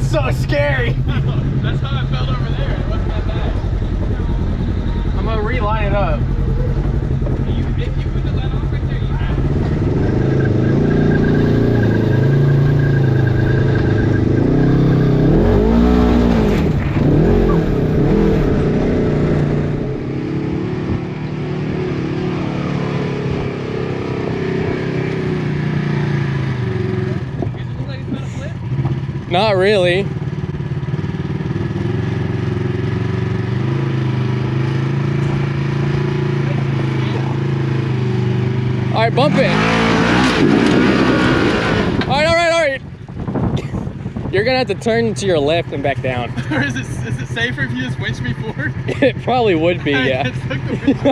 so scary. That's how I felt over there. It wasn't that bad. I'm gonna reline it up. If you put the light off right there, you have it. Does it look like it's gonna flip? Not really. All right, bump it. All right. You're gonna have to turn to your left and back down. Or is it safer if you just winch me forward? It probably would be, yeah. Just took the winch.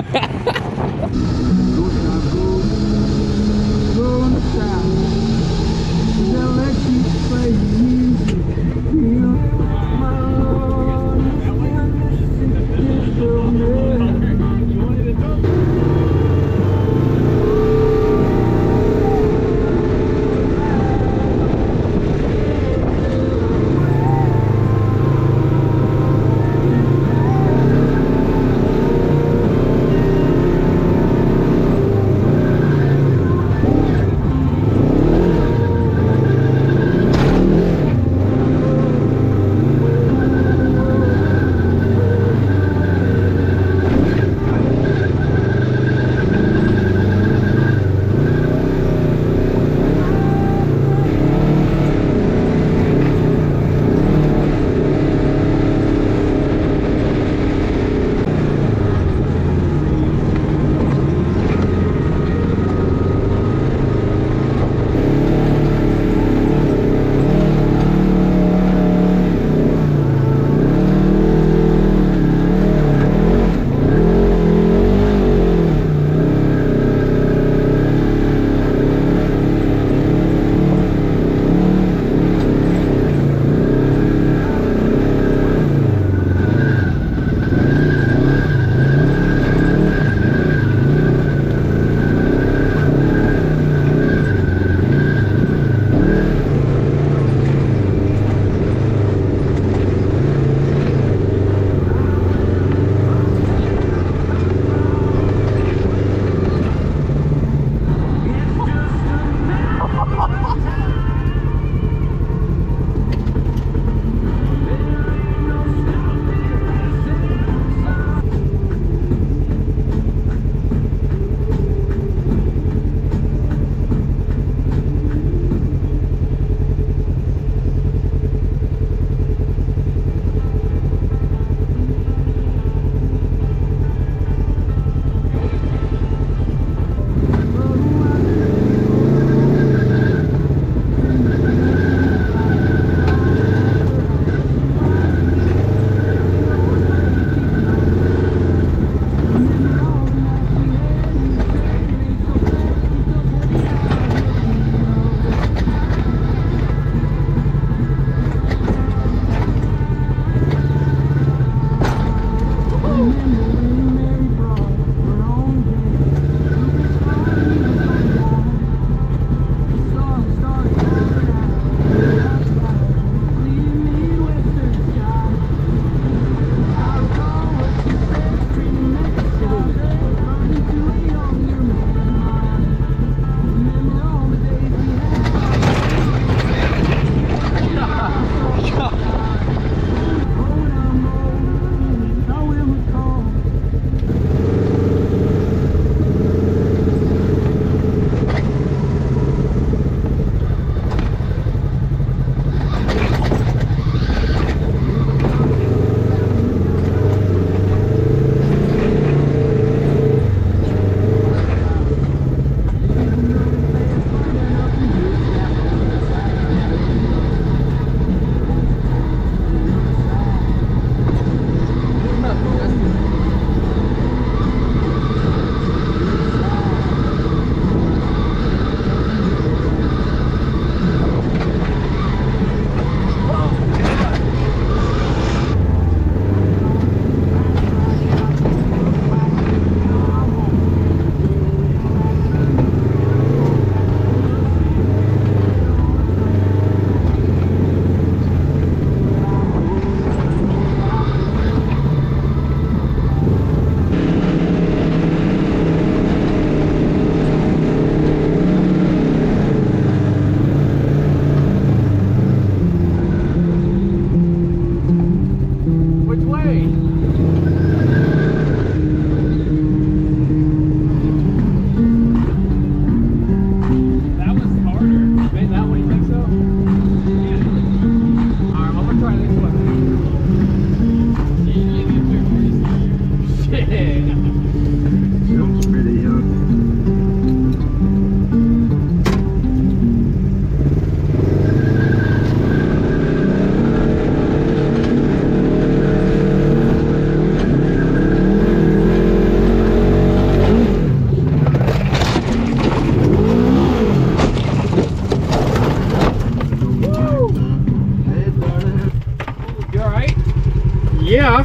Yeah.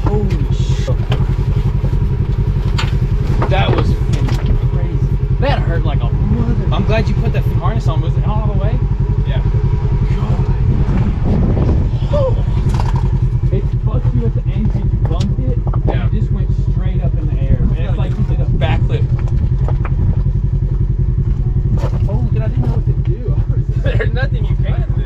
Holy shit. That was crazy. That hurt like a mother. I'm glad you put that harness on. Was it all the way? Yeah. God. It fucked you at the end because you bumped it. Yeah. And it just went straight up in the air. And it's like you did a backflip. Holy shit, I didn't know what to do. There's nothing you can do.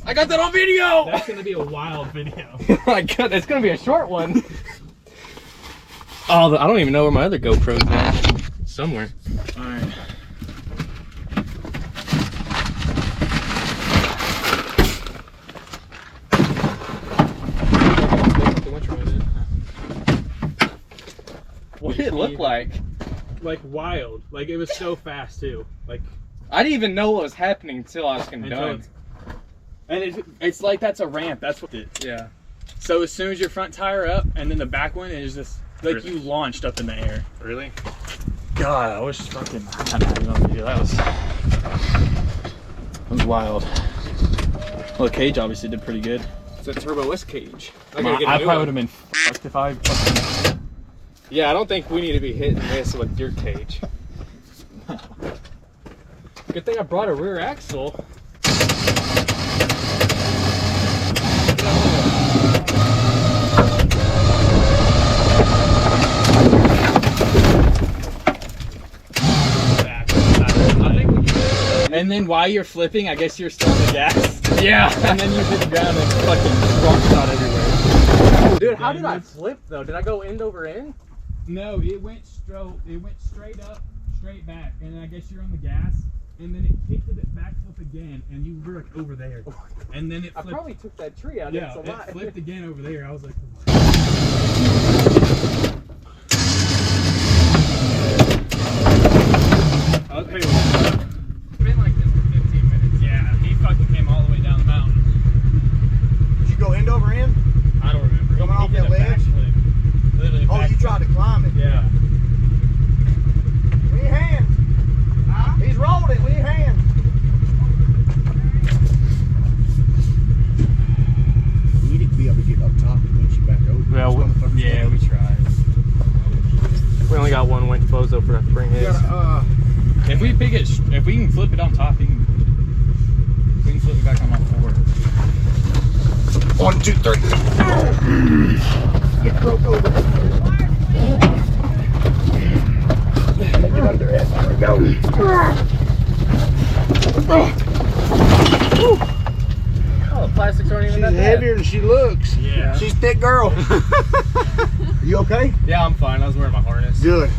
I got that on video! That's gonna be a wild video. Oh my god, it's gonna be a short one. Oh, I don't even know where my other GoPro's at. Somewhere. Alright. What did it look like? Like wild. Like it was so fast too. Like I didn't even know what was happening until I was done. And it's like that's a ramp. That's what it. Yeah. So as soon as your front tire up, and then the back one is just like you launched up in the air. Really? God, I wish fucking I had no idea. That was wild. Well, the cage obviously did pretty good. It's a Turbo S cage. I probably would have been fucked if I. Yeah, I don't think we need to be hitting this with your cage. Good thing I brought a rear axle. And then while you're flipping, I guess you're still on the gas. Yeah. And then you hit the ground and fucking rock shot everywhere. Dude, how did I flip though? Did I go end over end? No, it went straight up, straight back, and then I guess you're on the gas, and then it kicked it back flip again, and you were like over there, and then it flipped. I probably took that tree out. Yeah, It's a it lot. flipped again over there. I was like, okay. It's been like this for 15 minutes. Yeah, he fucking came all the way down the mountain. Did you go end over end? I don't remember. Coming off He did that a ledge? backflip. Literally. Oh, you tried to climb it. Yeah. With your hands. He's rolled it with your hands. You need to be able to get up top and winch you back over. Well, Yeah, we tried. We only got one winch bozo for that to bring his. If we can flip it on top, we can flip it back on my forward. 1, 2, 3. Get broke over. Get under it. There we go. Oh, the plastics aren't even She's that bad. heavier than she looks. Yeah. She's a thick girl. You okay? Yeah, I'm fine. I was wearing my harness. Good.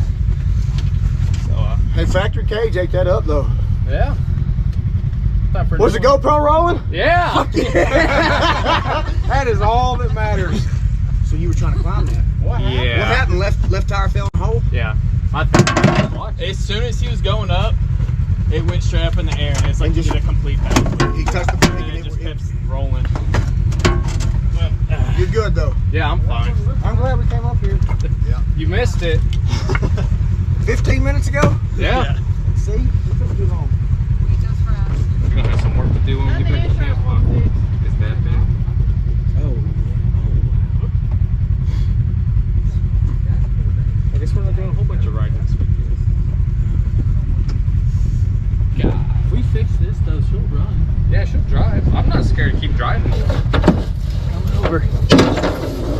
So, Hey, factory cage ate that up though. yeah. Time for a Was the new one. GoPro rolling? Yeah. That is all that matters. So you were trying to climb that? What happened? Yeah. What happened? Left tire fell in the hole? Yeah. As soon as he was going up, it went straight up in the air, and it's like And just just- a complete backflip. He touched the And brake it and just it, kept rolling. you're good though. Yeah, I'm fine. I'm glad we came up here. You missed it. 15 minutes ago? Yeah. See? It took too long. We're gonna have some work to do when we get back to camp. Huh? It's that bad. Oh, I guess we're not doing a whole bunch of riding this weekend. God. If we fix this though, she'll run. Yeah, she'll drive. I'm not scared to keep driving. Coming over.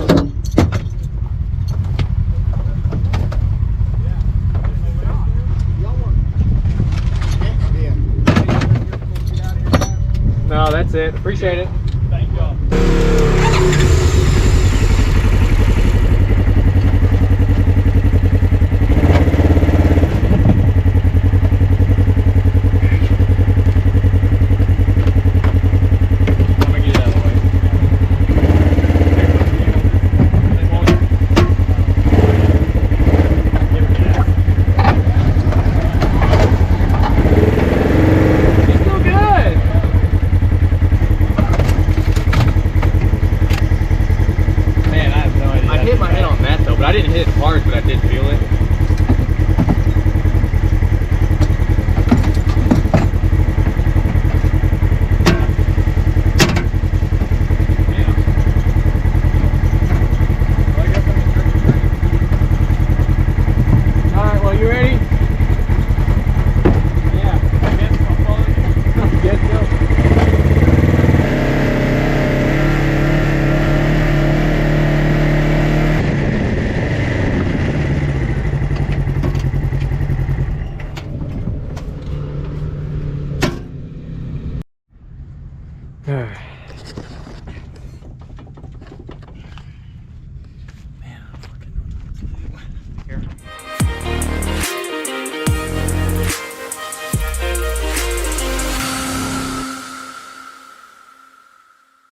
No, that's it. Appreciate it. Thank y'all. I'm gonna get it out of the way. It's still good. Alright.